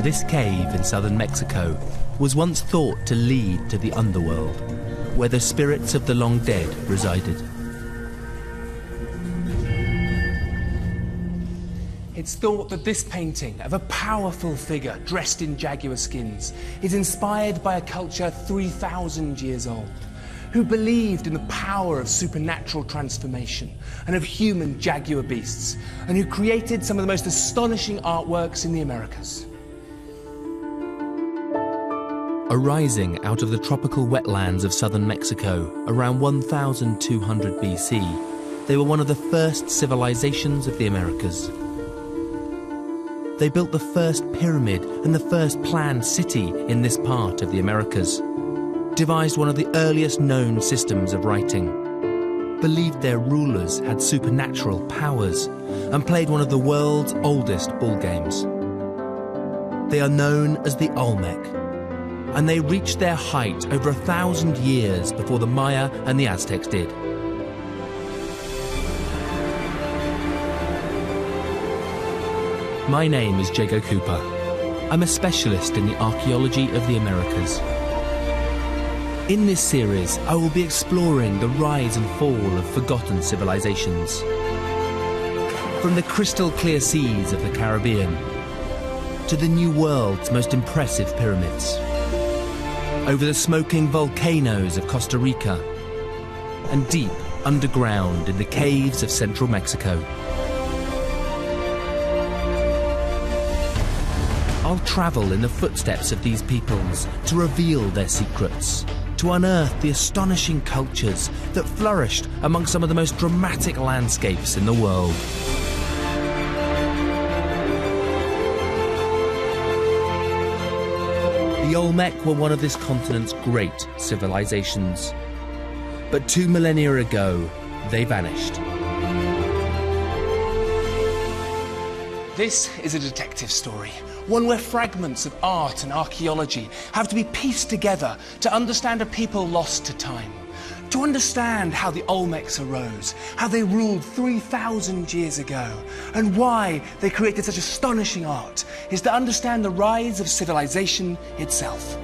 This cave in southern Mexico was once thought to lead to the underworld, where the spirits of the long dead resided. It's thought that this painting of a powerful figure dressed in jaguar skins is inspired by a culture 3,000 years old, who believed in the power of supernatural transformation and of human jaguar beasts, and who created some of the most astonishing artworks in the Americas. Arising out of the tropical wetlands of southern Mexico around 1200 BC, they were one of the first civilizations of the Americas. They built the first pyramid and the first planned city in this part of the Americas, devised one of the earliest known systems of writing, believed their rulers had supernatural powers, and played one of the world's oldest ball games. They are known as the Olmec, and they reached their height over 1,000 years before the Maya and the Aztecs did. My name is Jago Cooper. I'm a specialist in the archaeology of the Americas. In this series, I will be exploring the rise and fall of forgotten civilizations. From the crystal clear seas of the Caribbean to the New World's most impressive pyramids, over the smoking volcanoes of Costa Rica, and deep underground in the caves of central Mexico. I'll travel in the footsteps of these peoples to reveal their secrets, to unearth the astonishing cultures that flourished among some of the most dramatic landscapes in the world. The Olmec were one of this continent's great civilizations. But 2 millennia ago, they vanished. This is a detective story, one where fragments of art and archaeology have to be pieced together to understand a people lost to time, to understand how the Olmecs arose, how they ruled 3,000 years ago, and why they created such astonishing art, is to understand the rise of civilization itself.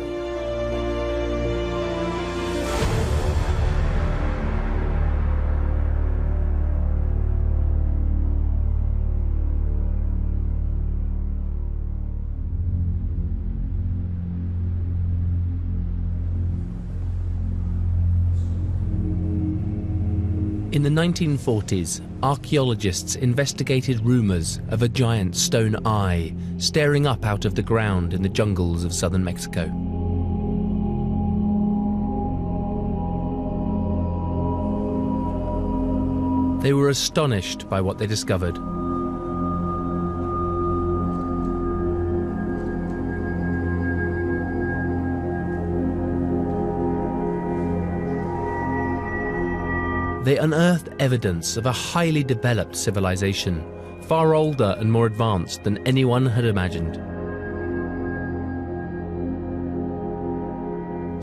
In the 1940s, archaeologists investigated rumours of a giant stone eye staring up out of the ground in the jungles of southern Mexico. They were astonished by what they discovered. They unearthed evidence of a highly developed civilization, far older and more advanced than anyone had imagined.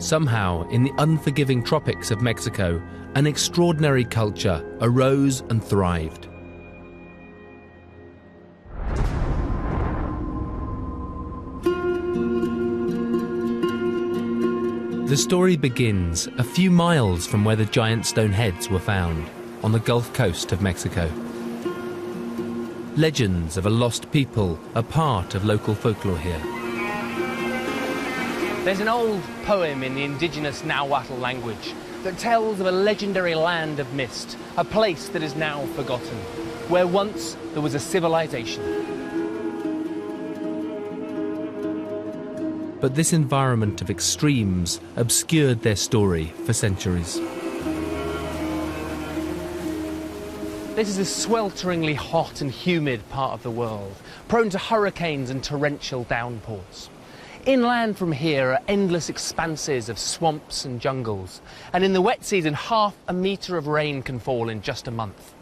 Somehow, in the unforgiving tropics of Mexico, an extraordinary culture arose and thrived. The story begins a few miles from where the giant stone heads were found, on the Gulf Coast of Mexico. Legends of a lost people are part of local folklore here. There's an old poem in the indigenous Nahuatl language that tells of a legendary land of mist, a place that is now forgotten, where once there was a civilization. But this environment of extremes obscured their story for centuries. This is a swelteringly hot and humid part of the world, prone to hurricanes and torrential downpours. Inland from here are endless expanses of swamps and jungles, and in the wet season, 1/2 metre of rain can fall in just a month.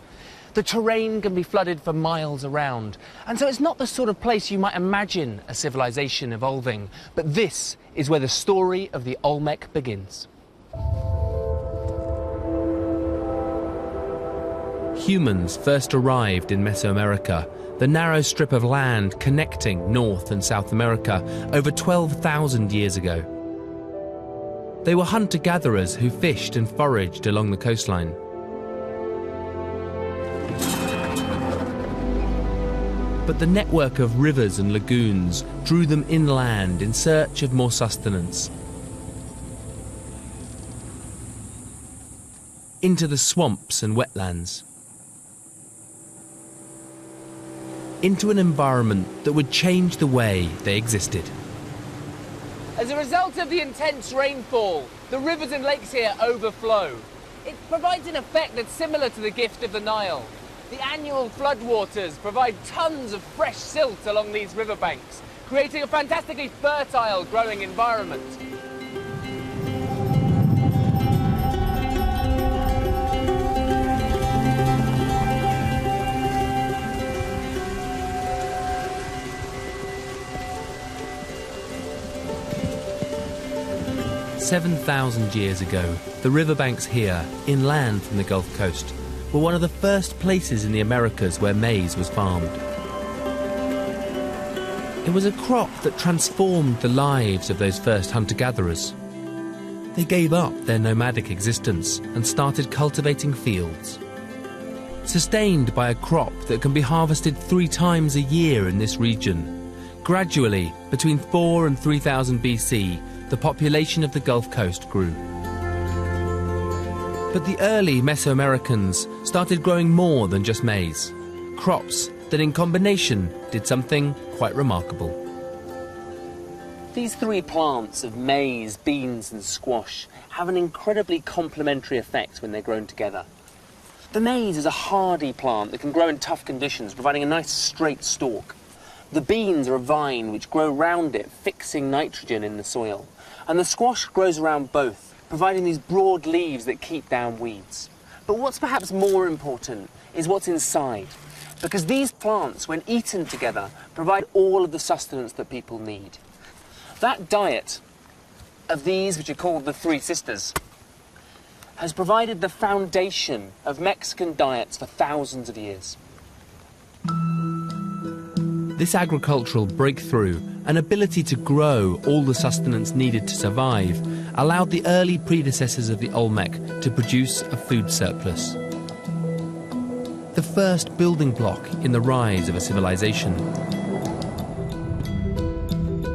The terrain can be flooded for miles around, and so it's not the sort of place you might imagine a civilization evolving, but this is where the story of the Olmec begins. Humans first arrived in Mesoamerica, the narrow strip of land connecting North and South America, over 12,000 years ago. They were hunter-gatherers who fished and foraged along the coastline. But the network of rivers and lagoons drew them inland in search of more sustenance. Into the swamps and wetlands. Into an environment that would change the way they existed. As a result of the intense rainfall, the rivers and lakes here overflow. It provides an effect that's similar to the gift of the Nile. The annual floodwaters provide tons of fresh silt along these riverbanks, creating a fantastically fertile growing environment. "7,000 years ago, the riverbanks here, inland from the Gulf Coast, were one of the first places in the Americas where maize was farmed. It was a crop that transformed the lives of those first hunter-gatherers. They gave up their nomadic existence and started cultivating fields. Sustained by a crop that can be harvested 3 times a year in this region, gradually, between 4 and 3000 BC, the population of the Gulf Coast grew. But the early Mesoamericans started growing more than just maize, crops that in combination did something quite remarkable. These 3 plants of maize, beans and squash have an incredibly complementary effect when they're grown together. The maize is a hardy plant that can grow in tough conditions, providing a nice straight stalk. The beans are a vine which grow round it, fixing nitrogen in the soil. And the squash grows around both, providing these broad leaves that keep down weeds. But what's perhaps more important is what's inside, because these plants, when eaten together, provide all of the sustenance that people need. That diet of these, which are called the 3 sisters, has provided the foundation of Mexican diets for thousands of years. This agricultural breakthrough, an ability to grow all the sustenance needed to survive, allowed the early predecessors of the Olmec to produce a food surplus. The first building block in the rise of a civilization.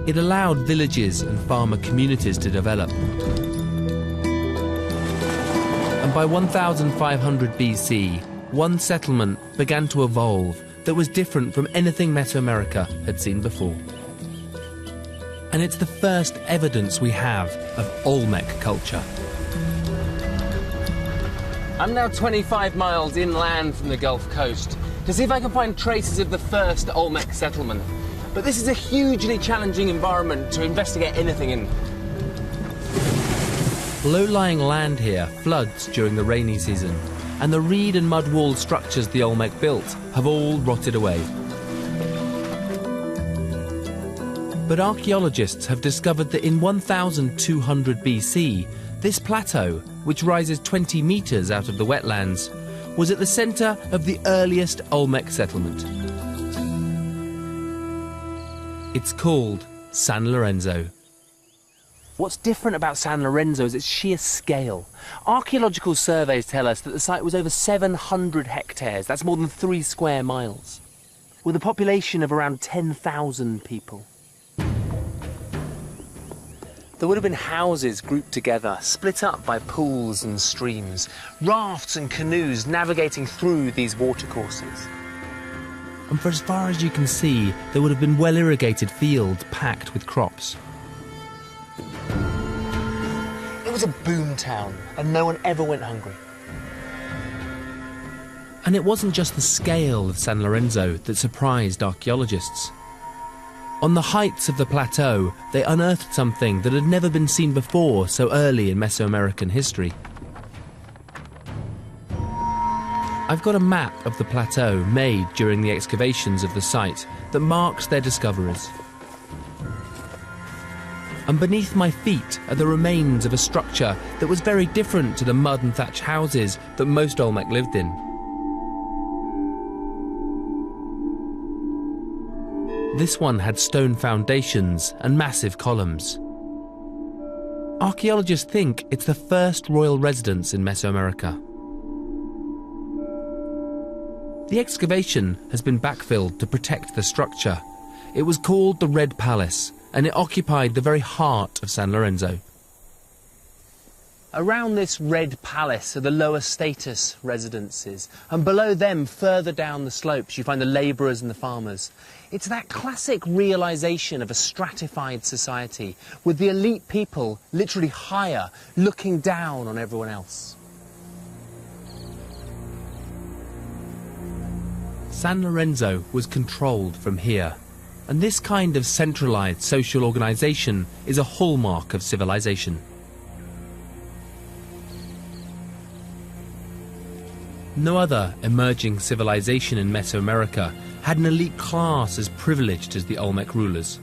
It allowed villages and farmer communities to develop. And by 1500 BC, one settlement began to evolve that was different from anything Mesoamerica had seen before. And it's the first evidence we have of Olmec culture. I'm now 25 miles inland from the Gulf Coast to see if I can find traces of the first Olmec settlement. But this is a hugely challenging environment to investigate anything in. Low-lying land here floods during the rainy season, and the reed and mud wall structures the Olmec built have all rotted away. But archaeologists have discovered that in 1200 BC, this plateau, which rises 20 metres out of the wetlands, was at the centre of the earliest Olmec settlement. It's called San Lorenzo. What's different about San Lorenzo is its sheer scale. Archaeological surveys tell us that the site was over 700 hectares, that's more than 3 square miles, with a population of around 10,000 people. There would have been houses grouped together, split up by pools and streams, rafts and canoes navigating through these watercourses. And for as far as you can see, there would have been well-irrigated fields packed with crops. It was a boom town, and no one ever went hungry. And it wasn't just the scale of San Lorenzo that surprised archaeologists. On the heights of the plateau, they unearthed something that had never been seen before so early in Mesoamerican history. I've got a map of the plateau made during the excavations of the site that marks their discoveries. And beneath my feet are the remains of a structure that was very different to the mud and thatch houses that most Olmec lived in. This one had stone foundations and massive columns. Archaeologists think it's the first royal residence in Mesoamerica. The excavation has been backfilled to protect the structure. It was called the Red Palace, and it occupied the very heart of San Lorenzo. Around this Red Palace are the lower status residences, and below them, further down the slopes, you find the labourers and the farmers. It's that classic realisation of a stratified society, with the elite people literally higher, looking down on everyone else. San Lorenzo was controlled from here, and this kind of centralised social organisation is a hallmark of civilization. No other emerging civilization in Mesoamerica had an elite class as privileged as the Olmec rulers.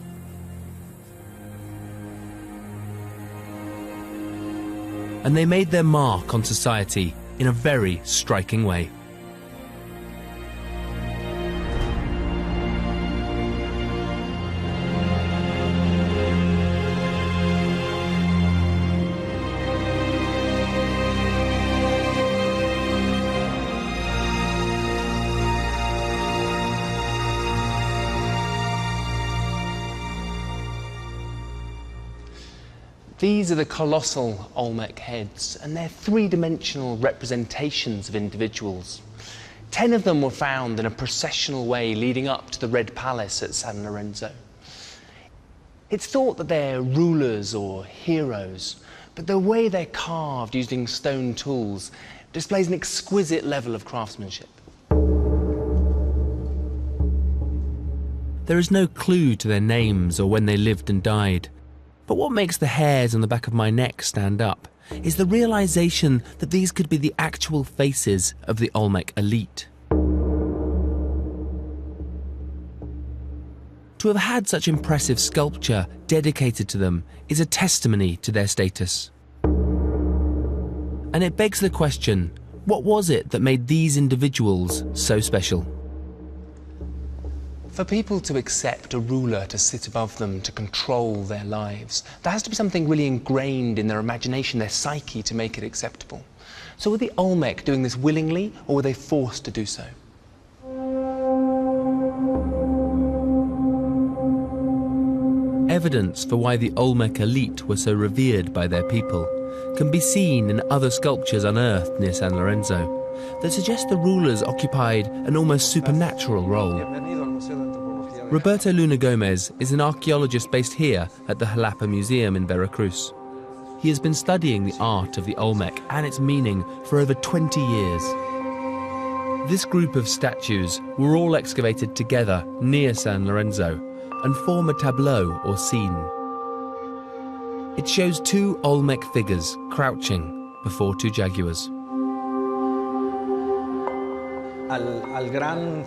And they made their mark on society in a very striking way. These are the colossal Olmec heads, and they're three-dimensional representations of individuals. 10 of them were found in a processional way leading up to the Red Palace at San Lorenzo. It's thought that they're rulers or heroes, but the way they're carved using stone tools displays an exquisite level of craftsmanship. There is no clue to their names or when they lived and died. But what makes the hairs on the back of my neck stand up is the realization that these could be the actual faces of the Olmec elite. To have had such impressive sculpture dedicated to them is a testimony to their status. And it begs the question, what was it that made these individuals so special? For people to accept a ruler to sit above them, to control their lives, there has to be something really ingrained in their imagination, their psyche, to make it acceptable. So were the Olmec doing this willingly, or were they forced to do so? Evidence for why the Olmec elite were so revered by their people can be seen in other sculptures unearthed near San Lorenzo that suggest the rulers occupied an almost supernatural role. Roberto Luna Gomez is an archaeologist based here at the Jalapa Museum in Veracruz. He has been studying the art of the Olmec and its meaning for over 20 years. This group of statues were all excavated together near San Lorenzo and form a tableau or scene. It shows two Olmec figures crouching before two jaguars. Al gran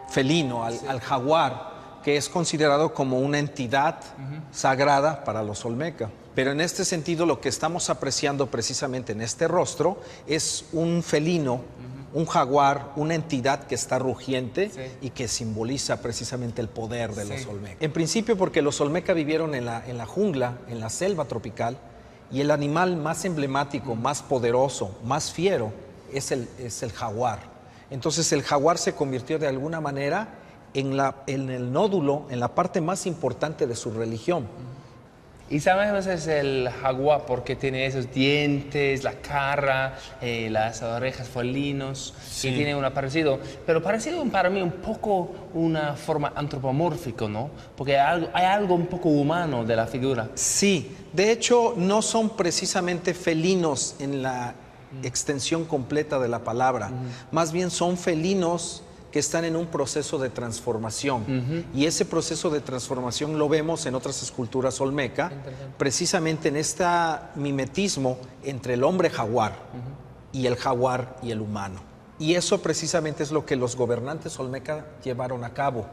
felino, al jaguar, que es considerado como una entidad sagrada para los Olmeca. Pero en este sentido lo que estamos apreciando precisamente en este rostro es un felino, un jaguar, una entidad que está rugiente y que simboliza precisamente el poder de los Olmeca. En principio porque los Olmeca vivieron en la jungla, en la selva tropical, y el animal más emblemático, más poderoso, más fiero es el jaguar. Entonces el jaguar se convirtió de alguna manera en el nódulo, en la parte más importante de su religión. Y sabemos es el jaguar porque tiene esos dientes, la cara, las orejas felinos, y tiene un parecido. Pero parecido para mí un poco una forma antropomórfica, ¿no? Porque hay algo un poco humano de la figura. Sí, de hecho no son precisamente felinos en la extensión completa de la palabra, más bien son felinos que están en un proceso de transformación, y ese proceso de transformación lo vemos en otras esculturas olmeca, precisamente en este mimetismo entre el hombre jaguar y el humano. Y eso precisamente es lo que los gobernantes olmeca llevaron a cabo.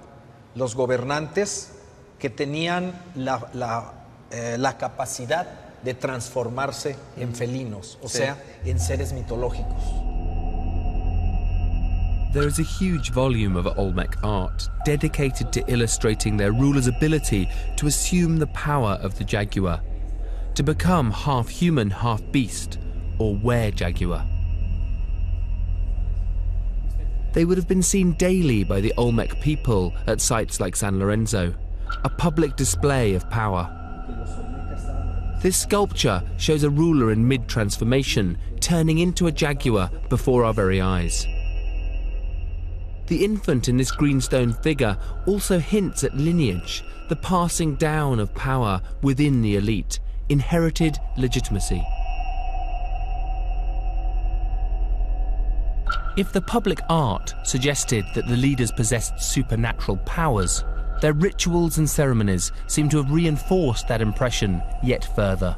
Los gobernantes que tenían la capacidad de transformarse en felinos, o sea, en seres mitológicos. There is a huge volume of Olmec art dedicated to illustrating their rulers' ability to assume the power of the jaguar, to become half human, half beast, or were-jaguar. They would have been seen daily by the Olmec people at sites like San Lorenzo, a public display of power. This sculpture shows a ruler in mid-transformation turning into a jaguar before our very eyes. The infant in this greenstone figure also hints at lineage, the passing down of power within the elite, inherited legitimacy. If the public art suggested that the leaders possessed supernatural powers, their rituals and ceremonies seem to have reinforced that impression yet further.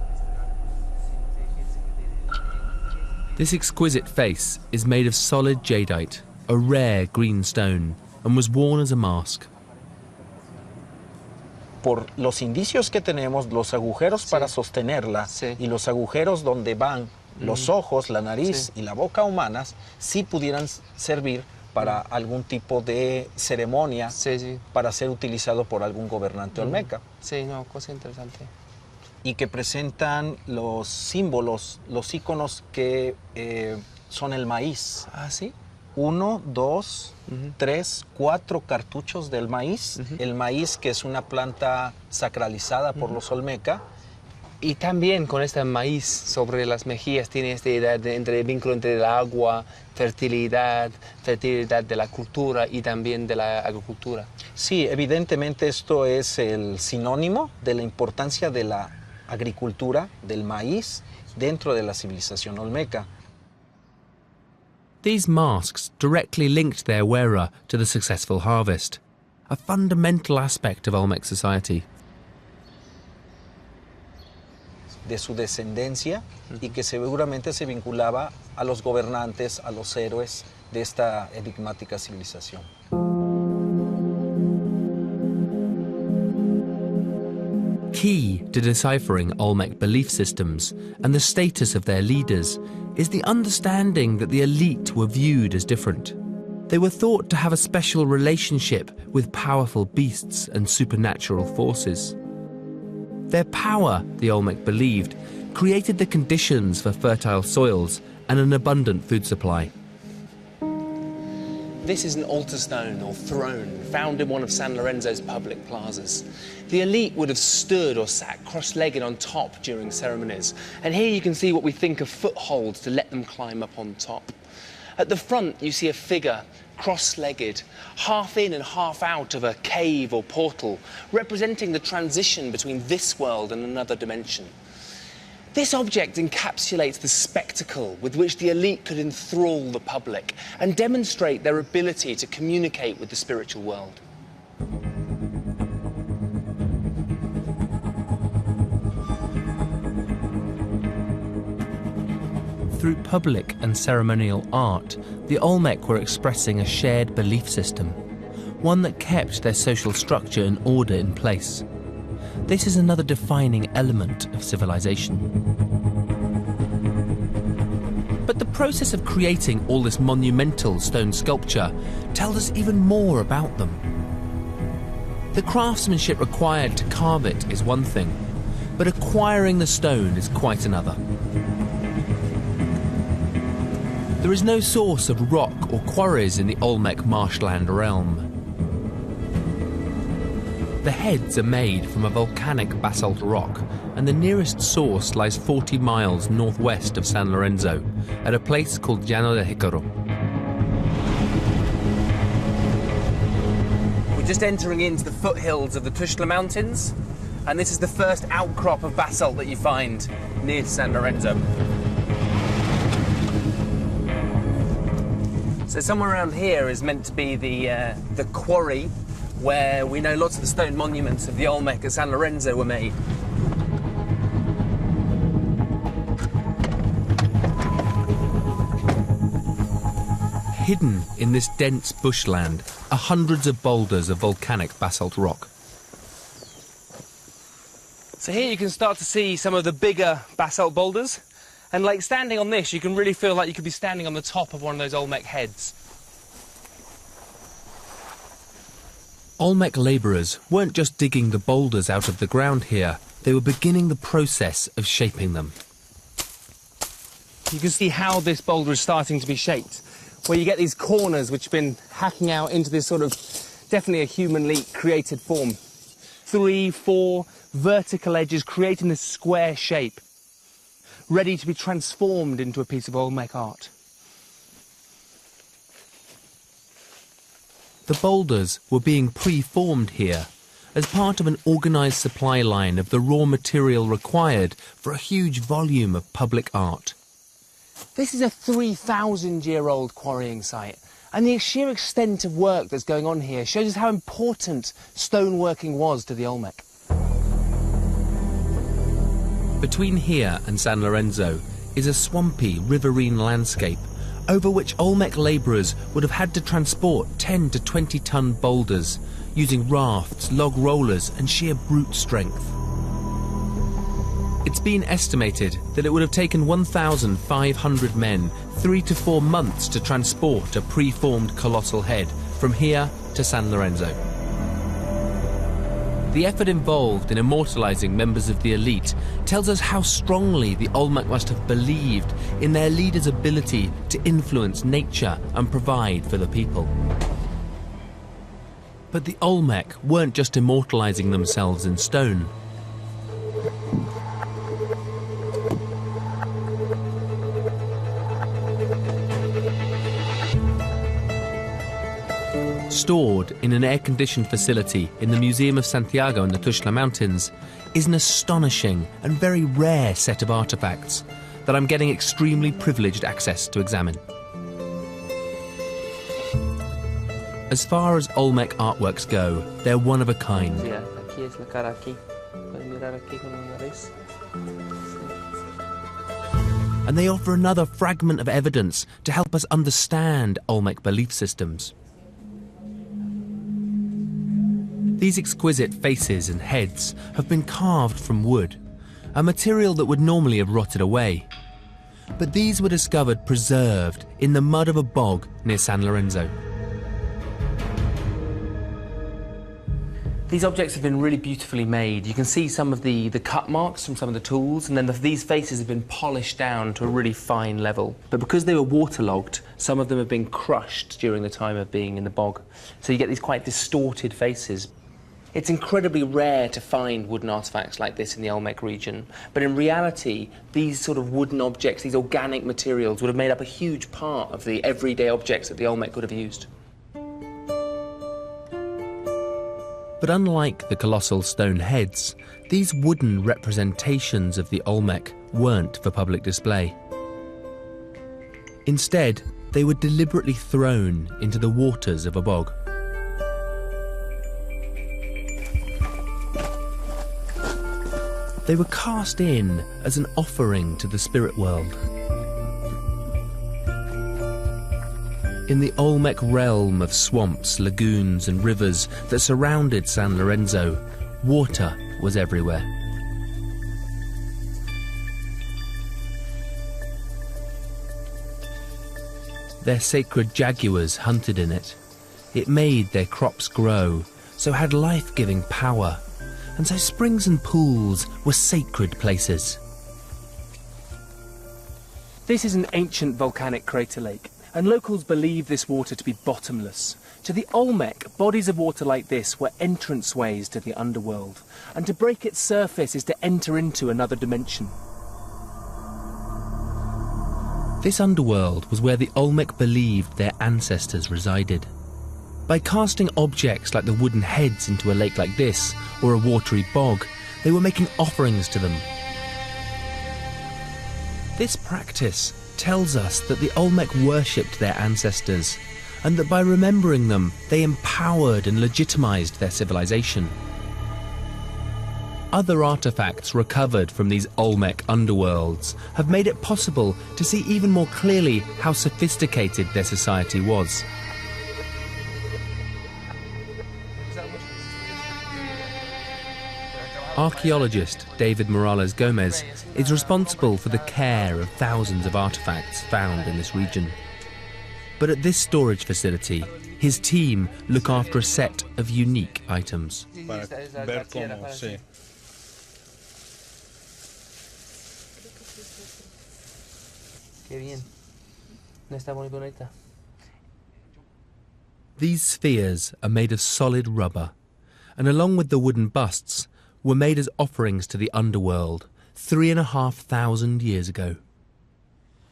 This exquisite face is made of solid jadeite, a rare green stone, and was worn as a mask. Por los indicios que tenemos, los agujeros para sostenerla y los agujeros donde van los ojos, la nariz y la boca humanas, sí pudieran servir para algún tipo de ceremonia para ser utilizado por algún gobernante olmeca. Sí, no, cosa interesante. Y que presentan los símbolos, los íconos que son el maíz. Ah, sí. 1, 2, 3, 4 cartuchos del maíz. El maíz, que es una planta sacralizada por los olmeca. Y también con este maíz sobre las mejillas tiene esta idea de vínculo entre el agua, fertilidad de la cultura y también de la agricultura. Sí, evidentemente esto es el sinónimo de la importancia de la agricultura, del maíz, dentro de la civilización olmeca. These masks directly linked their wearer to the successful harvest, a fundamental aspect of Olmec society. De su descendencia y que seguramente se vinculaba a los gobernantes, a los héroes de esta enigmática civilización. Key to deciphering Olmec belief systems and the status of their leaders is the understanding that the elite were viewed as different. They were thought to have a special relationship with powerful beasts and supernatural forces. Their power, the Olmec believed, created the conditions for fertile soils and an abundant food supply. This is an altar stone or throne found in one of San Lorenzo's public plazas. The elite would have stood or sat cross-legged on top during ceremonies, and here you can see what we think of footholds to let them climb up on top. At the front you see a figure cross-legged, half in and half out of a cave or portal, representing the transition between this world and another dimension. This object encapsulates the spectacle with which the elite could enthrall the public and demonstrate their ability to communicate with the spiritual world. Through public and ceremonial art, the Olmec were expressing a shared belief system, one that kept their social structure and order in place. This is another defining element of civilization. But the process of creating all this monumental stone sculpture tells us even more about them. The craftsmanship required to carve it is one thing, but acquiring the stone is quite another. There is no source of rock or quarries in the Olmec marshland realm. The heads are made from a volcanic basalt rock, and the nearest source lies 40 miles northwest of San Lorenzo, at a place called Llano de Jicaro. We're just entering into the foothills of the Tuxtla Mountains, and this is the first outcrop of basalt that you find near to San Lorenzo. So somewhere around here is meant to be the quarry where we know lots of the stone monuments of the Olmec at San Lorenzo were made. Hidden in this dense bushland are hundreds of boulders of volcanic basalt rock. So here you can start to see some of the bigger basalt boulders, and like standing on this you can really feel like you could be standing on the top of one of those Olmec heads. Olmec labourers weren't just digging the boulders out of the ground here, they were beginning the process of shaping them. You can see how this boulder is starting to be shaped, where you get these corners which have been hacking out into this sort of, definitely a humanly created form. 3, 4 vertical edges creating this square shape, ready to be transformed into a piece of Olmec art. The boulders were being pre-formed here as part of an organised supply line of the raw material required for a huge volume of public art. This is a 3,000-year-old quarrying site, and the sheer extent of work that's going on here shows us how important stoneworking was to the Olmec. Between here and San Lorenzo is a swampy, riverine landscape over which Olmec labourers would have had to transport 10 to 20-ton boulders using rafts, log rollers and sheer brute strength. It's been estimated that it would have taken 1,500 men 3 to 4 months to transport a pre-formed colossal head from here to San Lorenzo. The effort involved in immortalising members of the elite tells us how strongly the Olmec must have believed in their leaders' ability to influence nature and provide for the people. But the Olmec weren't just immortalising themselves in stone. Stored in an air-conditioned facility in the Museum of Santiago in the Tuxtla Mountains is an astonishing and very rare set of artefacts that I'm getting extremely privileged access to examine. As far as Olmec artworks go, they're one of a kind. And they offer another fragment of evidence to help us understand Olmec belief systems. These exquisite faces and heads have been carved from wood, a material that would normally have rotted away. But these were discovered preserved in the mud of a bog near San Lorenzo. These objects have been really beautifully made. You can see some of the cut marks from some of the tools, and then these faces have been polished down to a really fine level. But because they were waterlogged, some of them have been crushed during the time of being in the bog. So you get these quite distorted faces. It's incredibly rare to find wooden artefacts like this in the Olmec region, but in reality, these sort of wooden objects, these organic materials, would have made up a huge part of the everyday objects that the Olmec would have used. But unlike the colossal stone heads, these wooden representations of the Olmec weren't for public display. Instead, they were deliberately thrown into the waters of a bog. They were cast in as an offering to the spirit world. In the Olmec realm of swamps, lagoons and rivers that surrounded San Lorenzo, water was everywhere. Their sacred jaguars hunted in it. It made their crops grow, so had life-giving power, and so springs and pools were sacred places. This is an ancient volcanic crater lake, and locals believe this water to be bottomless. To the Olmec, bodies of water like this were entranceways to the underworld, and to break its surface is to enter into another dimension. This underworld was where the Olmec believed their ancestors resided. By casting objects like the wooden heads into a lake like this, or a watery bog, they were making offerings to them. This practice tells us that the Olmec worshipped their ancestors, and that by remembering them, they empowered and legitimized their civilization. Other artifacts recovered from these Olmec underworlds have made it possible to see even more clearly how sophisticated their society was. Archaeologist David Morales Gomez is responsible for the care of thousands of artifacts found in this region. But at this storage facility, his team look after a set of unique items. Para ver cómo, sí. Qué bien. No está muy bonita. These spheres are made of solid rubber, and along with the wooden busts, were made as offerings to the underworld 3,500 years ago.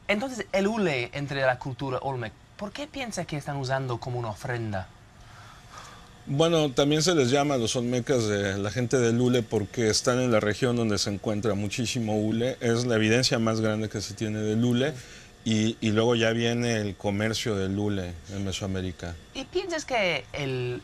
Entonces, el hule entre la cultura Olmec, ¿por qué piensa que están usando como una ofrenda? Bueno, también se les llama a los olmecas de la gente del hule porque están en la región donde se encuentra muchísimo hule. Es la evidencia más grande que se tiene del hule y luego ya viene el comercio del hule en Mesoamérica. ¿Y piensas que el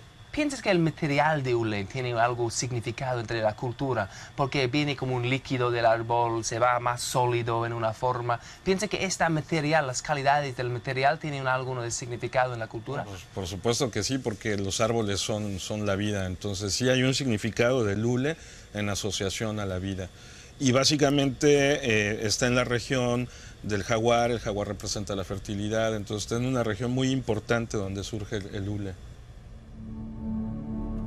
material de hule tiene algo significado entre la cultura? Porque viene como un líquido del árbol, se va más sólido en una forma. ¿Piensas que este material, las calidades del material, tienen algo de significado en la cultura? Pues, por supuesto que sí, porque los árboles son la vida. Entonces sí hay un significado del hule en asociación a la vida. Y básicamente está en la región del jaguar. El jaguar representa la fertilidad. Entonces está en una región muy importante donde surge el hule.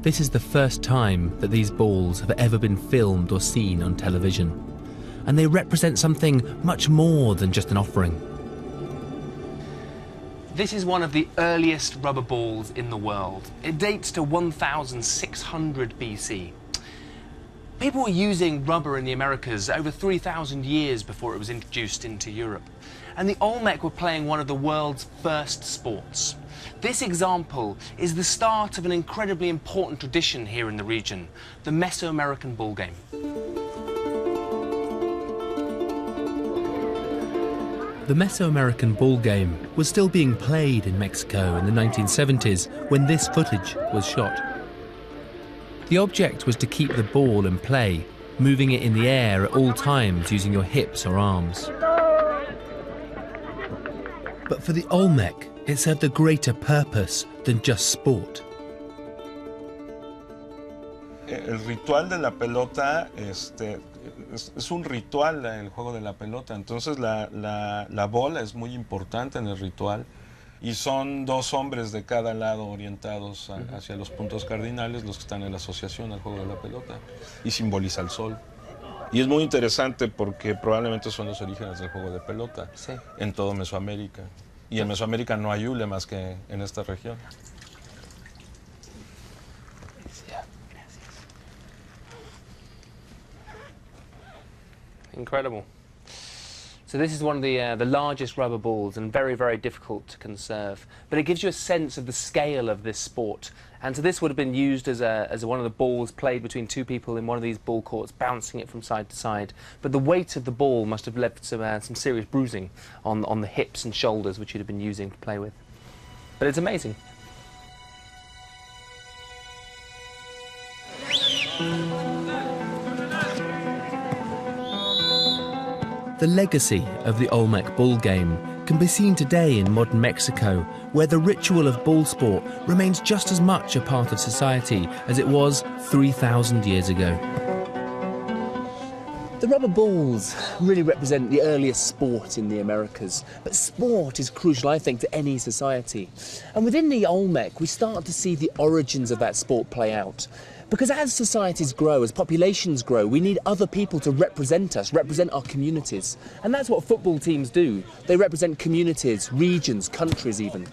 This is the first time that these balls have ever been filmed or seen on television, and they represent something much more than just an offering. This is one of the earliest rubber balls in the world. It dates to 1600 BC. People were using rubber in the Americas over 3,000 years before it was introduced into Europe. And the Olmec were playing one of the world's first sports. This example is the start of an incredibly important tradition here in the region, the Mesoamerican bull game. The Mesoamerican bull game was still being played in Mexico in the 1970s when this footage was shot. The object was to keep the ball in play, moving it in the air at all times using your hips or arms. But for the Olmec, it served a greater purpose than just sport. El ritual de la pelota es un ritual, el juego de la pelota. Entonces la bola es muy importante en el ritual y son dos hombres de cada lado orientados hacia los puntos cardinales los que están en la asociación al juego de la pelota y simboliza el sol. Y es muy interesante porque probablemente son los orígenes del juego de pelota en todo Mesoamérica. Y en Mesoamérica no hay hule más que en esta región. Incredible. So this is one of the largest rubber balls and very, very difficult to conserve. But it gives you a sense of the scale of this sport. And so this would have been used as one of the balls played between two people in one of these ball courts, bouncing it from side to side. But the weight of the ball must have left some serious bruising on the hips and shoulders, which you'd have been using to play with. But it's amazing. The legacy of the Olmec bull game can be seen today in modern Mexico, where the ritual of bull sport remains just as much a part of society as it was 3,000 years ago. The rubber balls really represent the earliest sport in the Americas, but sport is crucial, I think, to any society. And within the Olmec, we start to see the origins of that sport play out. Because as societies grow, as populations grow, we need other people to represent us, represent our communities. And that's what football teams do. They represent communities, regions, countries even.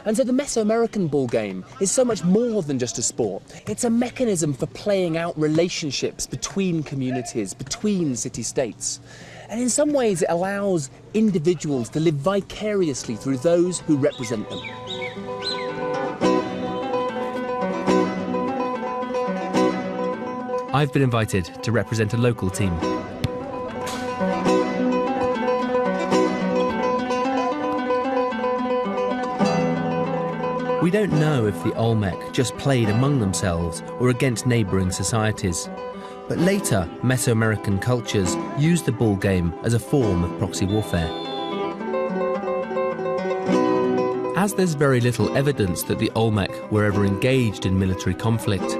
And so the Mesoamerican bull game is so much more than just a sport. It's a mechanism for playing out relationships between communities, between city-states. And in some ways it allows individuals to live vicariously through those who represent them. I've been invited to represent a local team. We don't know if the Olmec just played among themselves or against neighbouring societies, but later Mesoamerican cultures used the bull game as a form of proxy warfare. As there's very little evidence that the Olmec were ever engaged in military conflict,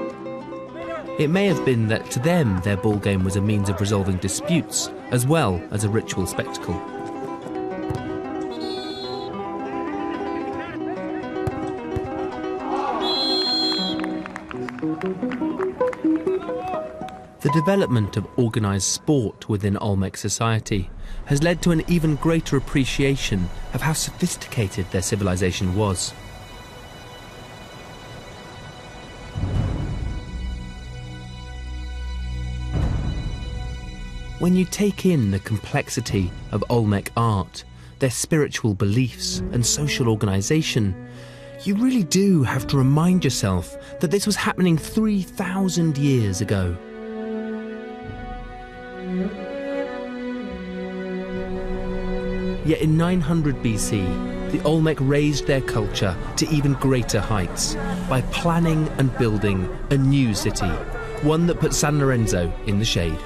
it may have been that to them their bull game was a means of resolving disputes as well as a ritual spectacle. The development of organised sport within Olmec society has led to an even greater appreciation of how sophisticated their civilization was. When you take in the complexity of Olmec art, their spiritual beliefs and social organisation, you really do have to remind yourself that this was happening 3,000 years ago. Yet in 900 BC, the Olmec raised their culture to even greater heights by planning and building a new city, one that put San Lorenzo in the shade.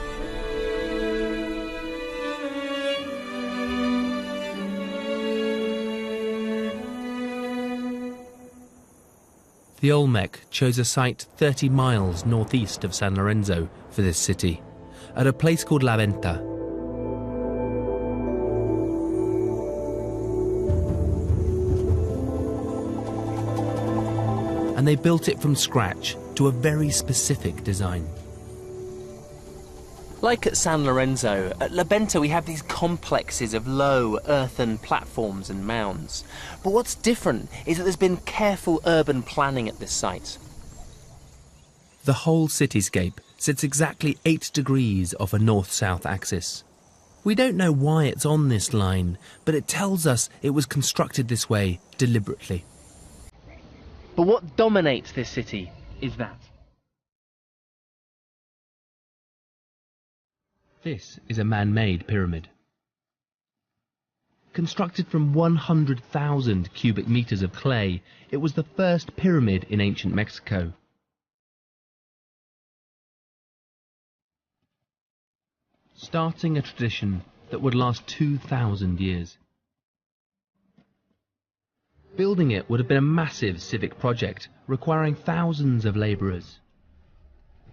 The Olmec chose a site 30 miles northeast of San Lorenzo for this city, at a place called La Venta. And they built it from scratch to a very specific design. Like at San Lorenzo, at La Venta we have these complexes of low earthen platforms and mounds. But what's different is that there's been careful urban planning at this site. The whole cityscape sits exactly 8 degrees off a north-south axis. We don't know why it's on this line, but it tells us it was constructed this way deliberately. But what dominates this city is that. This is a man-made pyramid. Constructed from 100,000 cubic meters of clay, it was the first pyramid in ancient Mexico. Starting a tradition that would last 2,000 years. Building it would have been a massive civic project requiring thousands of labourers,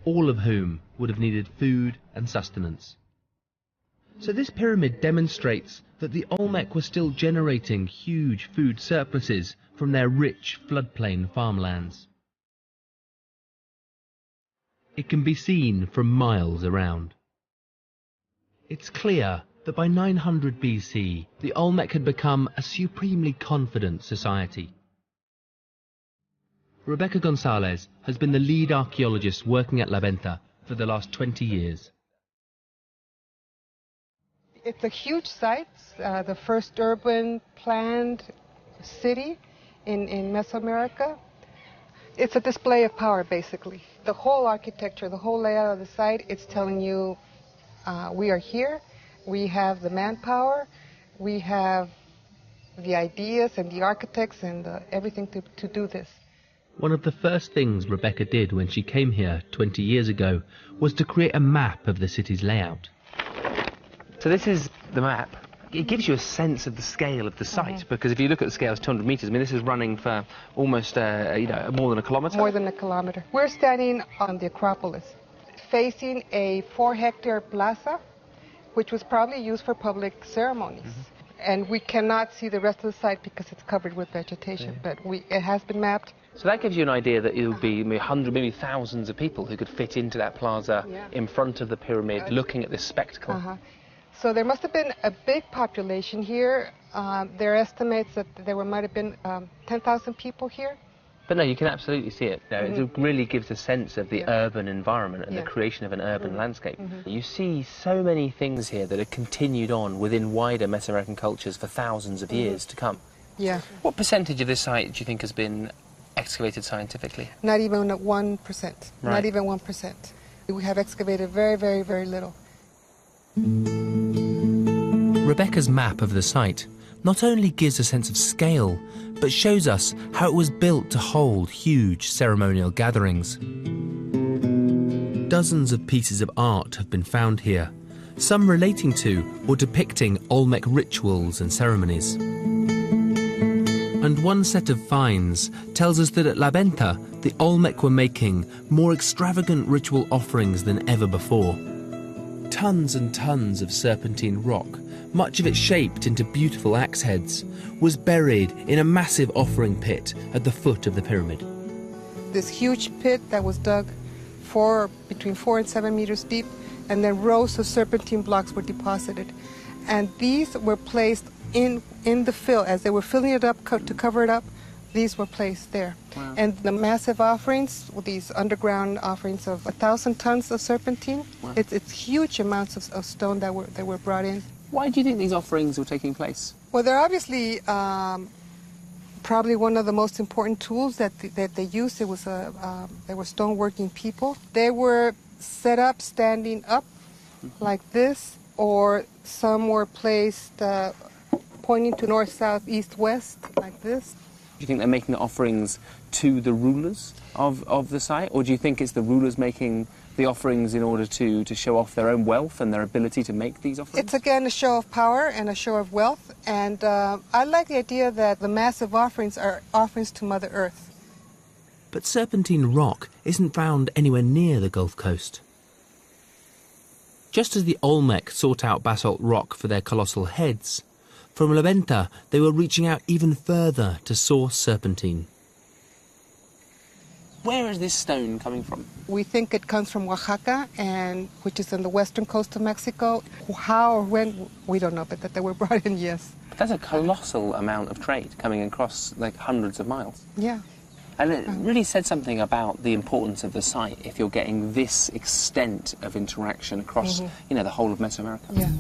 all of whom would have needed food and sustenance. So this pyramid demonstrates that the Olmec were still generating huge food surpluses from their rich floodplain farmlands. It can be seen from miles around. It's clear that by 900 BC, the Olmec had become a supremely confident society. Rebecca Gonzalez has been the lead archaeologist working at La Venta for the last 20 years. It's a huge site, the first urban planned city in Mesoamerica. It's a display of power, basically. The whole architecture, the whole layout of the site, it's telling you we are here, we have the manpower, we have the ideas and the architects and everything to do this. One of the first things Rebecca did when she came here 20 years ago was to create a map of the city's layout. So this is the map. It gives you a sense of the scale of the site, because if you look at the scale, it's 200 metres. I mean, this is running for almost, more than a kilometre. More than a kilometre. We're standing on the Acropolis, facing a 4-hectare plaza, which was probably used for public ceremonies. And we cannot see the rest of the site because it's covered with vegetation, but it has been mapped. So that gives you an idea that it would be 100, maybe thousands of people who could fit into that plaza in front of the pyramid, looking at this spectacle. So there must have been a big population here. There are estimates that there might have been 10,000 people here. But no, you can absolutely see it. No, it really gives a sense of the urban environment and the creation of an urban landscape. You see so many things here that are continued on within wider Mesoamerican cultures for thousands of years to come. Yeah. What percentage of this site do you think has been excavated scientifically? Not even 1%. Right. Not even 1%. We have excavated very, very, very little. Rebecca's map of the site not only gives a sense of scale, but shows us how it was built to hold huge ceremonial gatherings. Dozens of pieces of art have been found here, some relating to or depicting Olmec rituals and ceremonies. And one set of finds tells us that at La Venta, the Olmec were making more extravagant ritual offerings than ever before. Tons and tons of serpentine rock, much of it shaped into beautiful axe heads, was buried in a massive offering pit at the foot of the pyramid. This huge pit that was dug between 4 and 7 meters deep, and then rows of serpentine blocks were deposited. And these were placed in the fill. As they were filling it up to cover it up, these were placed there. Wow. And the massive offerings, these underground offerings of 1,000 tons of serpentine, wow. It's huge amounts of stone that were brought in. Why do you think these offerings were taking place? Well, they're obviously probably one of the most important tools that they used. They were stoneworking people. They were set up standing up like this, or some were placed pointing to north, south, east, west like this. Do you think they're making the offerings to the rulers of the site, or do you think it's the rulers making the offerings in order to show off their own wealth and their ability to make these offerings? It's again a show of power and a show of wealth, and I like the idea that the massive offerings are offerings to Mother Earth. But serpentine rock isn't found anywhere near the Gulf Coast. Just as the Olmec sought out basalt rock for their colossal heads, from La Venta they were reaching out even further to source serpentine. Where is this stone coming from? We think it comes from Oaxaca, which is on the western coast of Mexico. How or when, we don't know, but that they were brought in, yes. But that's a colossal amount of trade coming across like hundreds of miles. Yeah. And it really said something about the importance of the site if you're getting this extent of interaction across, the whole of Mesoamerica. Yeah.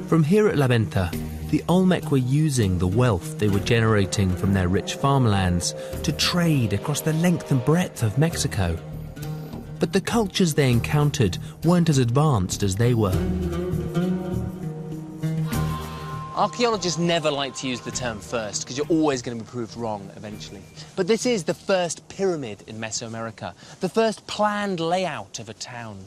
From here at La Venta, the Olmec were using the wealth they were generating from their rich farmlands to trade across the length and breadth of Mexico. But the cultures they encountered weren't as advanced as they were. Archaeologists never like to use the term first because you're always going to be proved wrong eventually. But this is the first pyramid in Mesoamerica, the first planned layout of a town.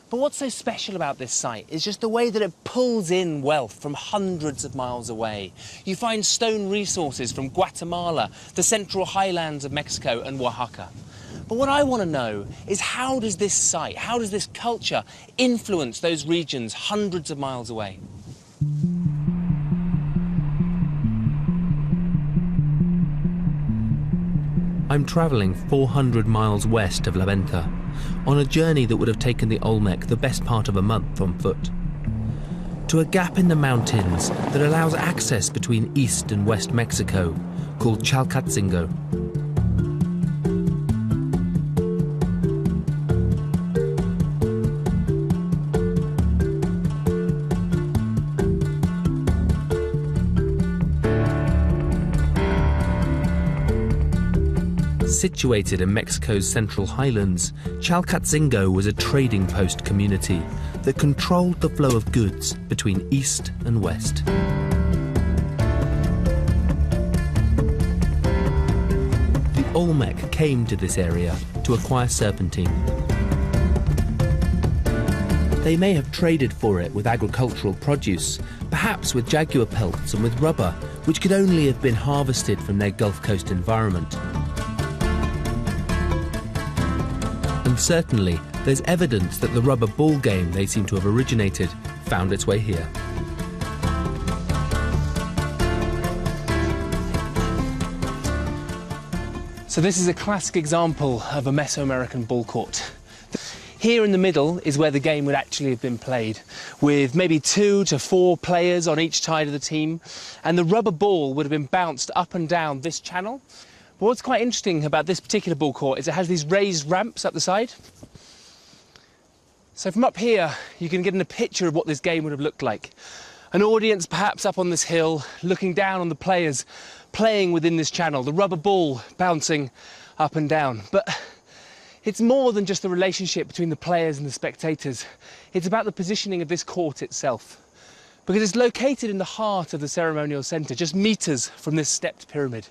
But what's so special about this site is just the way that it pulls in wealth from hundreds of miles away. You find stone resources from Guatemala, the central highlands of Mexico and Oaxaca. But what I want to know is how does this site, how does this culture influence those regions hundreds of miles away? I'm travelling 400 miles west of La Venta, on a journey that would have taken the Olmec the best part of a month on foot, to a gap in the mountains that allows access between East and West Mexico, called Chalcatzingo. Situated in Mexico's central highlands, Chalcatzingo was a trading post community that controlled the flow of goods between east and west. The Olmec came to this area to acquire serpentine. They may have traded for it with agricultural produce, perhaps with jaguar pelts and with rubber, which could only have been harvested from their Gulf Coast environment. And certainly, there's evidence that the rubber ball game they seem to have originated found its way here. So this is a classic example of a Mesoamerican ball court. Here in the middle is where the game would actually have been played, with maybe 2 to 4 players on each side of the team, and the rubber ball would have been bounced up and down this channel. But what's quite interesting about this particular ball court is it has these raised ramps up the side. So from up here, you can get a picture of what this game would have looked like. An audience perhaps up on this hill, looking down on the players playing within this channel, the rubber ball bouncing up and down. But it's more than just the relationship between the players and the spectators. It's about the positioning of this court itself, because it's located in the heart of the ceremonial centre, just metres from this stepped pyramid.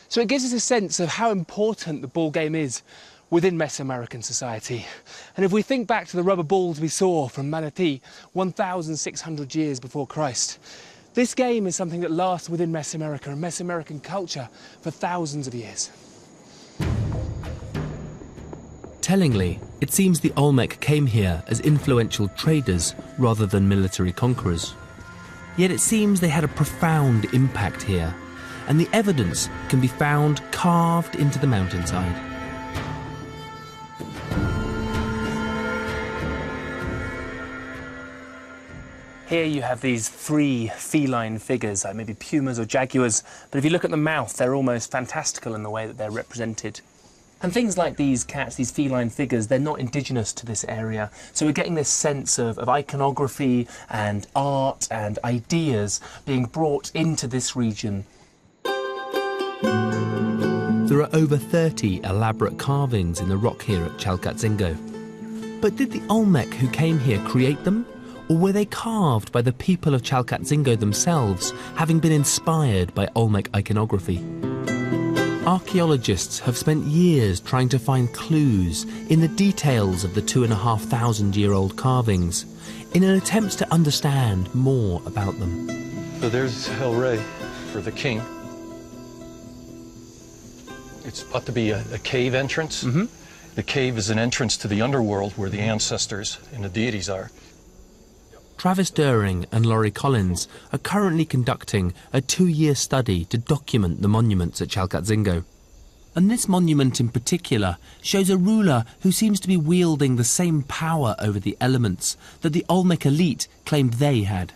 So it gives us a sense of how important the ball game is within Mesoamerican society. And if we think back to the rubber balls we saw from Manatí 1,600 years before Christ, this game is something that lasts within Mesoamerica and Mesoamerican culture for thousands of years. Tellingly, it seems the Olmec came here as influential traders rather than military conquerors. Yet it seems they had a profound impact here, and the evidence can be found carved into the mountainside. Here you have these three feline figures, like maybe pumas or jaguars, but if you look at the mouth, they're almost fantastical in the way that they're represented. And things like these cats, these feline figures, they're not indigenous to this area. So we're getting this sense of iconography and art and ideas being brought into this region. There are over 30 elaborate carvings in the rock here at Chalcatzingo. But did the Olmec who came here create them? Or were they carved by the people of Chalcatzingo themselves, having been inspired by Olmec iconography? Archaeologists have spent years trying to find clues in the details of the 2,500-year-old carvings in an attempt to understand more about them. So there's El Rey for the king. It's thought to be a cave entrance. Mm-hmm. The cave is an entrance to the underworld where the ancestors and the deities are. Travis Doering and Laurie Collins are currently conducting a 2-year study to document the monuments at Chalcatzingo. And this monument in particular shows a ruler who seems to be wielding the same power over the elements that the Olmec elite claimed they had.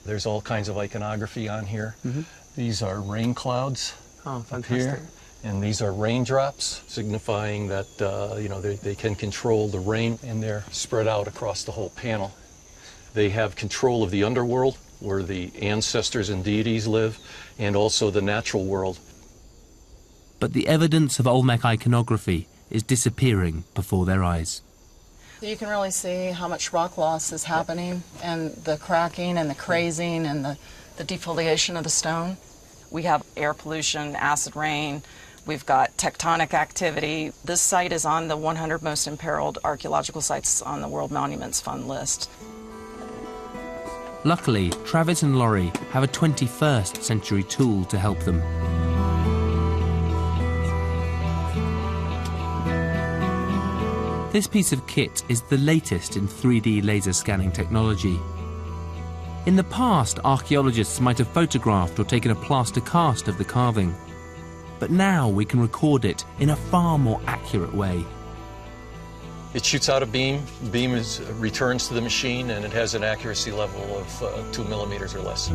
There's all kinds of iconography on here. Mm-hmm. These are rain clouds up here, and these are raindrops, signifying that they can control the rain, and they're spread out across the whole panel. They have control of the underworld, where the ancestors and deities live, and also the natural world. But the evidence of Olmec iconography is disappearing before their eyes. You can really see how much rock loss is happening, and the cracking and the crazing and the defoliation of the stone. We have air pollution, acid rain, we've got tectonic activity. This site is on the 100 most imperiled archaeological sites on the World Monuments Fund list. Luckily, Travis and Laurie have a 21st century tool to help them. This piece of kit is the latest in 3D laser scanning technology. In the past, archaeologists might have photographed or taken a plaster cast of the carving. But now we can record it in a far more accurate way. It shoots out a beam, the beam returns to the machine, and it has an accuracy level of 2 millimeters or less.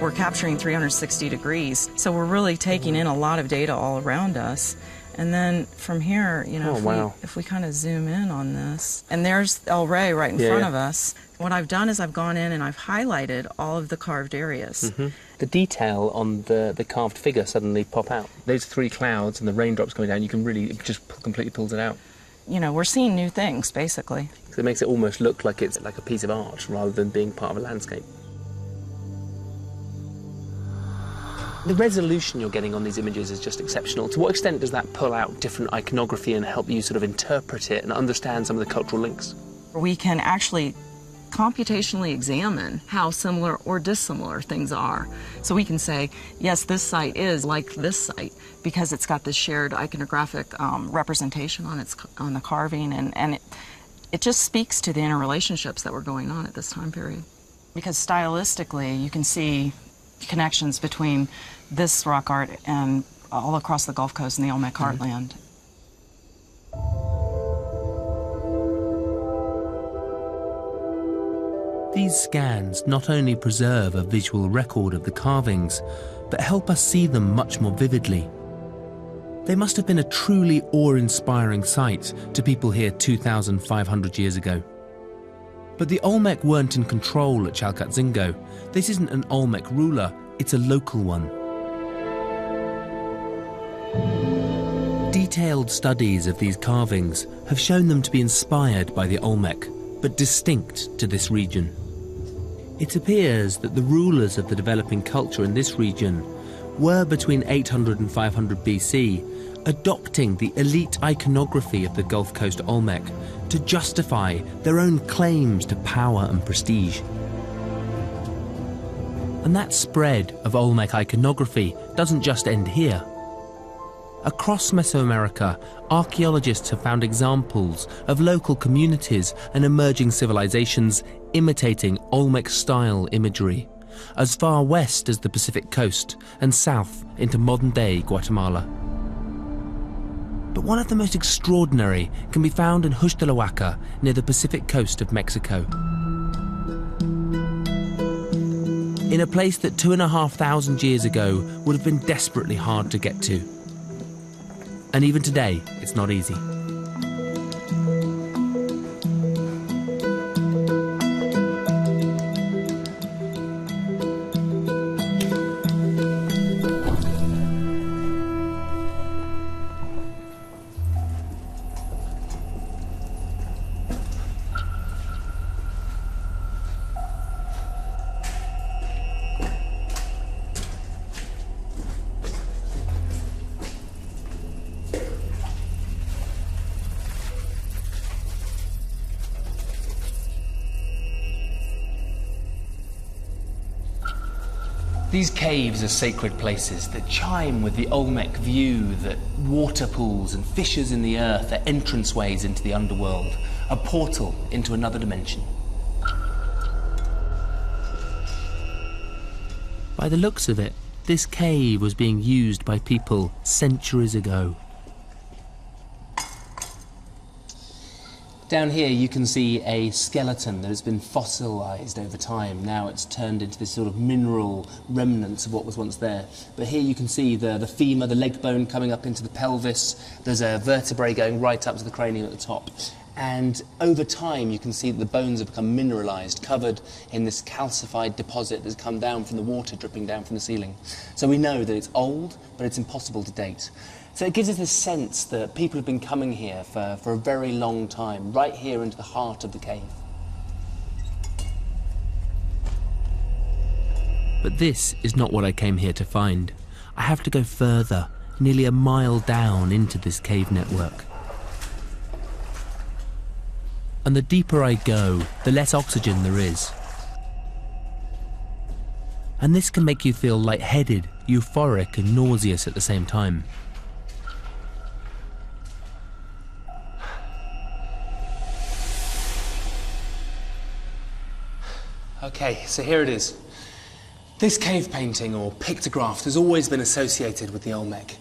We're capturing 360 degrees, so we're really taking in a lot of data all around us. And then from here, if we kind of zoom in on this, and there's El Rey right in front of us. What I've done is I've gone in and I've highlighted all of the carved areas. Mm-hmm. The detail on the carved figure suddenly pop out. Those three clouds and the raindrops coming down, you can really, it just completely pulls it out. We're seeing new things, basically. So it makes it almost look like it's like a piece of art rather than being part of a landscape. The resolution you're getting on these images is just exceptional. To what extent does that pull out different iconography and help you sort of interpret it and understand some of the cultural links? We can actually computationally examine how similar or dissimilar things are. So we can say, yes, this site is like this site because it's got this shared iconographic representation on the carving, and it just speaks to the interrelationships that were going on at this time period. Because stylistically, you can see connections between this rock art and all across the Gulf Coast and the Olmec heartland. These scans not only preserve a visual record of the carvings, but help us see them much more vividly. They must have been a truly awe-inspiring sight to people here 2,500 years ago. But the Olmec weren't in control at Chalcatzingo. This isn't an Olmec ruler, it's a local one. Detailed studies of these carvings have shown them to be inspired by the Olmec, but distinct to this region. It appears that the rulers of the developing culture in this region were between 800 and 500 BC adopting the elite iconography of the Gulf Coast Olmec to justify their own claims to power and prestige. And that spread of Olmec iconography doesn't just end here. Across Mesoamerica, archaeologists have found examples of local communities and emerging civilizations imitating Olmec-style imagery, as far west as the Pacific coast and south into modern-day Guatemala. But one of the most extraordinary can be found in Huixtlahuaca, near the Pacific coast of Mexico. In a place that 2,500 years ago would have been desperately hard to get to. And even today, it's not easy. These caves are sacred places that chime with the Olmec view that water pools and fissures in the earth are entranceways into the underworld, a portal into another dimension. By the looks of it, this cave was being used by people centuries ago. Down here you can see a skeleton that has been fossilized over time. Now it's turned into this sort of mineral remnants of what was once there. But here you can see the femur, the leg bone coming up into the pelvis. There's a vertebrae going right up to the cranium at the top. And over time you can see that the bones have become mineralized, covered in this calcified deposit that's come down from the water dripping down from the ceiling. So we know that it's old, but it's impossible to date. So it gives us this sense that people have been coming here for a very long time, right here into the heart of the cave. But this is not what I came here to find. I have to go further, nearly a mile down into this cave network. And the deeper I go, the less oxygen there is. And this can make you feel lightheaded, euphoric and nauseous at the same time. Okay, so here it is. This cave painting, or pictograph, has always been associated with the Olmec.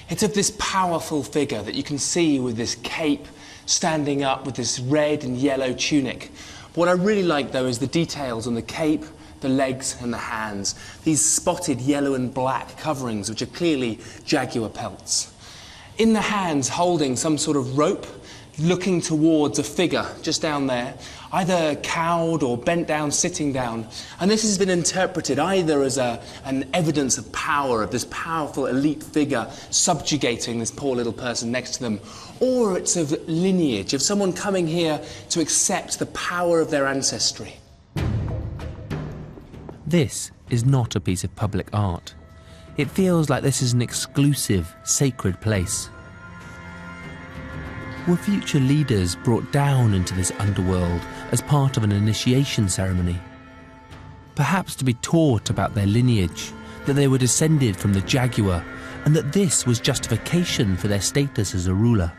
It's of this powerful figure that you can see with this cape standing up with this red and yellow tunic. What I really like, though, is the details on the cape, the legs and the hands. These spotted yellow and black coverings, which are clearly jaguar pelts. In the hands, holding some sort of rope, looking towards a figure just down there, either cowed or bent down, sitting down. And this has been interpreted either as an evidence of power, of this powerful elite figure subjugating this poor little person next to them, or it's of lineage, of someone coming here to accept the power of their ancestry. This is not a piece of public art. It feels like this is an exclusive, sacred place. Were future leaders brought down into this underworld as part of an initiation ceremony? Perhaps to be taught about their lineage, that they were descended from the jaguar, and that this was justification for their status as a ruler.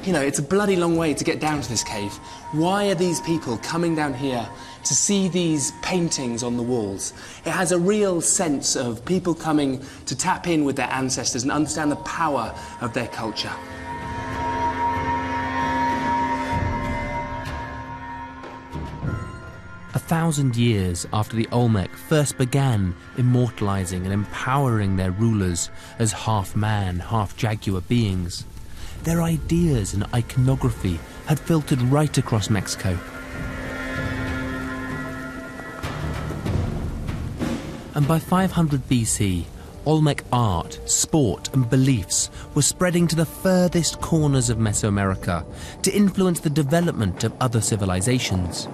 You know, it's a bloody long way to get down to this cave. Why are these people coming down here to see these paintings on the walls? It has a real sense of people coming to tap in with their ancestors and understand the power of their culture. 1,000 years after the Olmec first began immortalizing and empowering their rulers as half-man, half-jaguar beings, their ideas and iconography had filtered right across Mexico. And by 500 BC, Olmec art, sport and beliefs were spreading to the furthest corners of Mesoamerica to influence the development of other civilizations.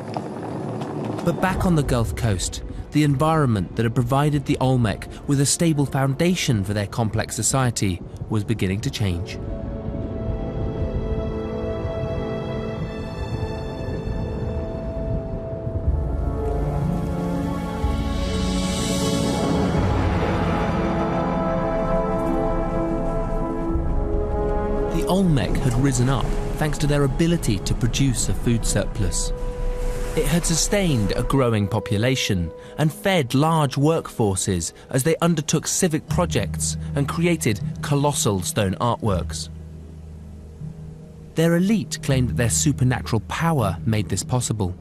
But back on the Gulf Coast, the environment that had provided the Olmec with a stable foundation for their complex society was beginning to change. Olmec had risen up thanks to their ability to produce a food surplus. It had sustained a growing population and fed large workforces as they undertook civic projects and created colossal stone artworks. Their elite claimed that their supernatural power made this possible.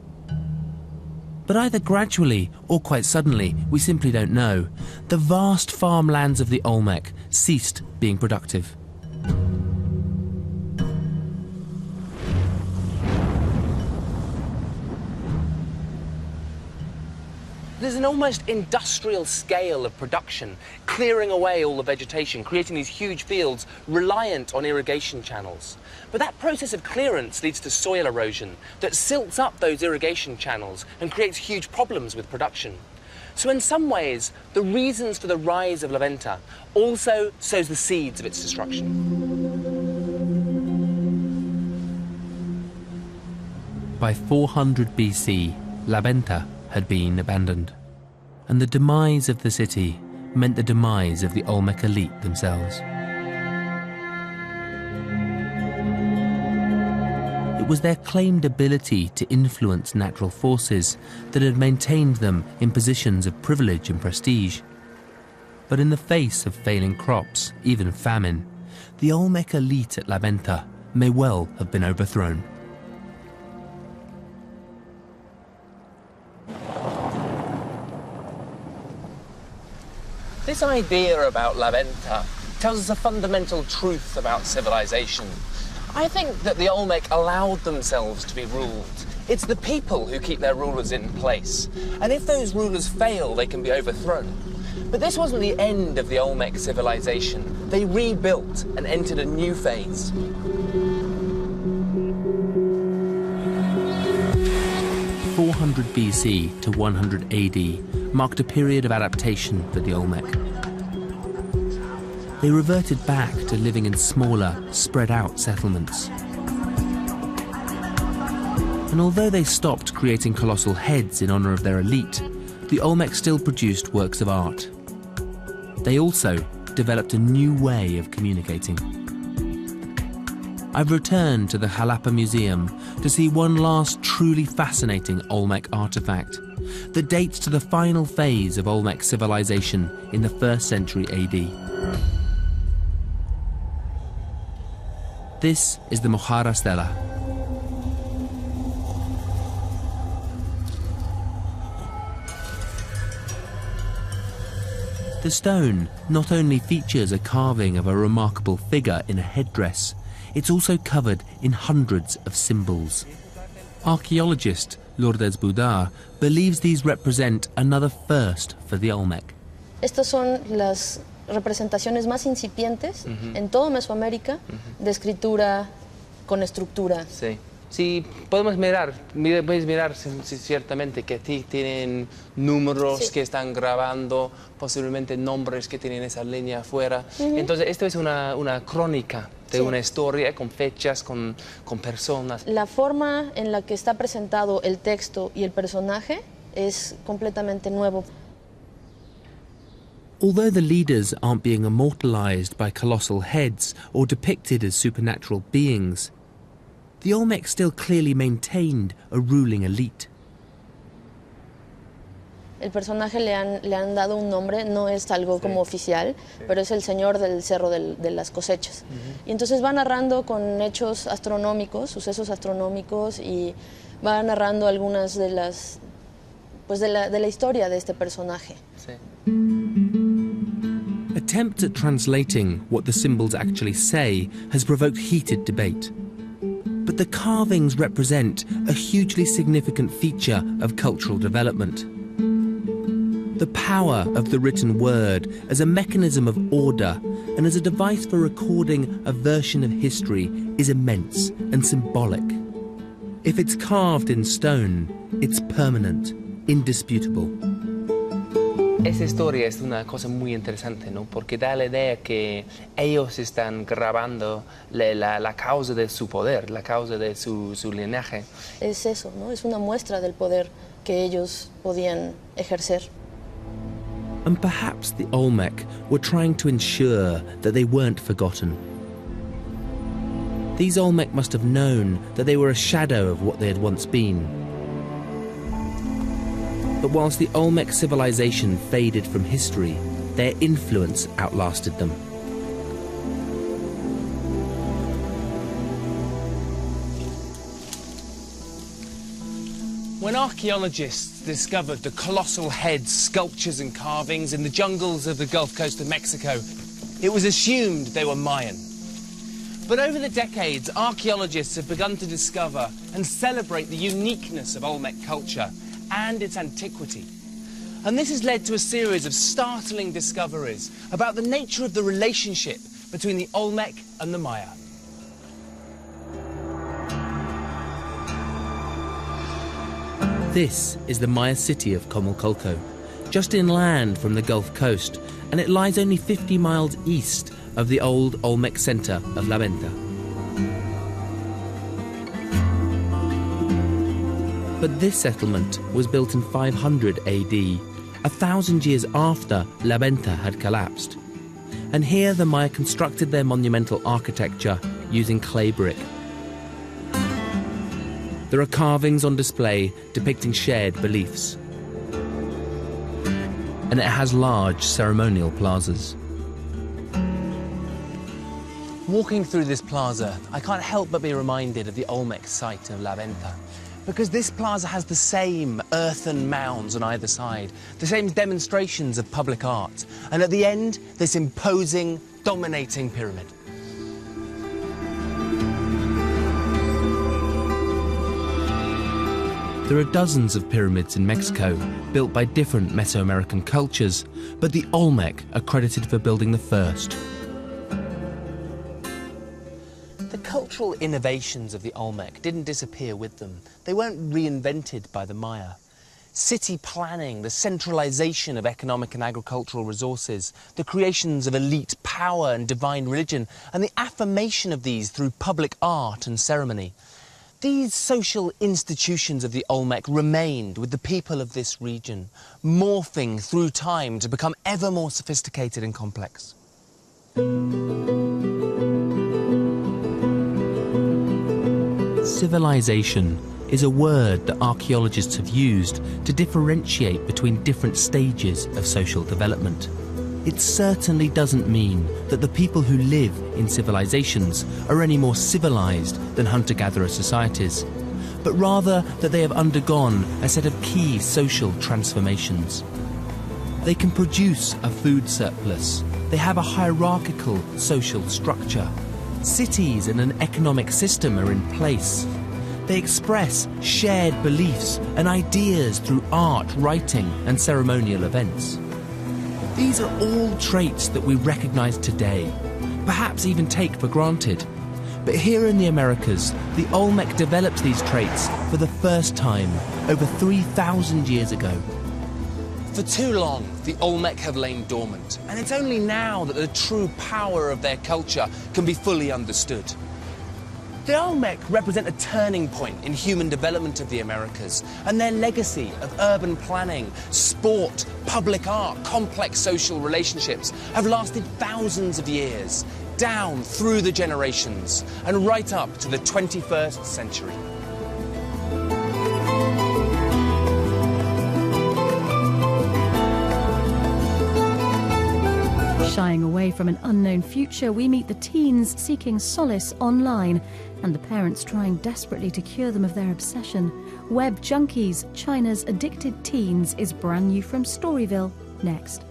But either gradually or quite suddenly, we simply don't know, the vast farmlands of the Olmec ceased being productive. There's an almost industrial scale of production, clearing away all the vegetation, creating these huge fields reliant on irrigation channels. But that process of clearance leads to soil erosion that silts up those irrigation channels and creates huge problems with production. So in some ways, the reasons for the rise of La Venta also sows the seeds of its destruction. By 400 BC, La Venta had been abandoned, and the demise of the city meant the demise of the Olmec elite themselves. It was their claimed ability to influence natural forces that had maintained them in positions of privilege and prestige. But in the face of failing crops, even famine, the Olmec elite at La Venta may well have been overthrown. This idea about La Venta tells us a fundamental truth about civilization. I think that the Olmec allowed themselves to be ruled. It's the people who keep their rulers in place. And if those rulers fail, they can be overthrown. But this wasn't the end of the Olmec civilization. They rebuilt and entered a new phase. 400 BC to 100 AD marked a period of adaptation for the Olmec. They reverted back to living in smaller, spread-out settlements. And although they stopped creating colossal heads in honor of their elite, the Olmec still produced works of art. They also developed a new way of communicating. I've returned to the Jalapa Museum to see one last truly fascinating Olmec artifact that dates to the final phase of Olmec civilization in the 1st century AD. This is the Mojara Stela. The stone not only features a carving of a remarkable figure in a headdress, it's also covered in hundreds of symbols. Archaeologist Lourdes Boudard believes these represent another first for the Olmec. Estas son las representaciones más incipientes en todo Mesoamérica de escritura con estructura. Sí. Sí, podéis mirar ciertamente que aquí tienen números que están grabando, posiblemente nombres que tienen esa línea afuera. Entonces, esto es una crónica de una historia con fechas, con personas. La forma en la que está presentado el texto y el personaje es completamente nuevo. Although the leaders aren't being immortalized by colossal heads or depicted as supernatural beings, the Olmec still clearly maintained a ruling elite. El personaje le han dado un nombre, no es algo como oficial, pero es el señor del cerro de las cosechas. Y entonces va narrando con hechos astronómicos, sucesos astronómicos, y va narrando algunas de las, pues de la historia de este personaje. Sí. Attempts at translating what the symbols actually say has provoked heated debate. But the carvings represent a hugely significant feature of cultural development. The power of the written word as a mechanism of order and as a device for recording a version of history is immense and symbolic. If it's carved in stone, it's permanent, indisputable. Esa historia es una cosa muy interesante, ¿no? Porque da la idea que ellos están grabando la causa de su poder, la causa de su linaje. Es eso, ¿no? Es una muestra del poder que ellos podían ejercer. And perhaps the Olmec were trying to ensure that they weren't forgotten. These Olmec must have known that they were a shadow of what they had once been. But whilst the Olmec civilization faded from history, their influence outlasted them. When archaeologists discovered the colossal heads, sculptures and carvings in the jungles of the Gulf Coast of Mexico, it was assumed they were Mayan. But over the decades, archaeologists have begun to discover and celebrate the uniqueness of Olmec culture and its antiquity. And this has led to a series of startling discoveries about the nature of the relationship between the Olmec and the Maya. This is the Maya city of Comulculco, just inland from the Gulf Coast, and it lies only 50 miles east of the old Olmec center of La Venta. But this settlement was built in 500 AD, 1,000 years after La Venta had collapsed. And here the Maya constructed their monumental architecture using clay brick. There are carvings on display depicting shared beliefs. And it has large ceremonial plazas. Walking through this plaza, I can't help but be reminded of the Olmec site of La Venta, because this plaza has the same earthen mounds on either side, the same demonstrations of public art, and at the end, this imposing, dominating pyramid. There are dozens of pyramids in Mexico, built by different Mesoamerican cultures, but the Olmec are credited for building the first. The cultural innovations of the Olmec didn't disappear with them. They weren't reinvented by the Maya. City planning, the centralization of economic and agricultural resources, the creations of elite power and divine religion, and the affirmation of these through public art and ceremony. These social institutions of the Olmec remained with the people of this region, morphing through time to become ever more sophisticated and complex. Civilization is a word that archaeologists have used to differentiate between different stages of social development. It certainly doesn't mean that the people who live in civilizations are any more civilized than hunter-gatherer societies, but rather that they have undergone a set of key social transformations. They can produce a food surplus. They have a hierarchical social structure. Cities and an economic system are in place. They express shared beliefs and ideas through art, writing, and ceremonial events. These are all traits that we recognize today, perhaps even take for granted. But here in the Americas, the Olmec developed these traits for the first time over 3,000 years ago. For too long, the Olmec have lain dormant, and it's only now that the true power of their culture can be fully understood. The Olmec represent a turning point in human development of the Americas, and their legacy of urban planning, sport, public art, complex social relationships have lasted thousands of years, down through the generations, and right up to the 21st century. Shying away from an unknown future, we meet the teens seeking solace online and the parents trying desperately to cure them of their obsession. Web Junkies, China's Addicted Teens is brand new from Storyville, next.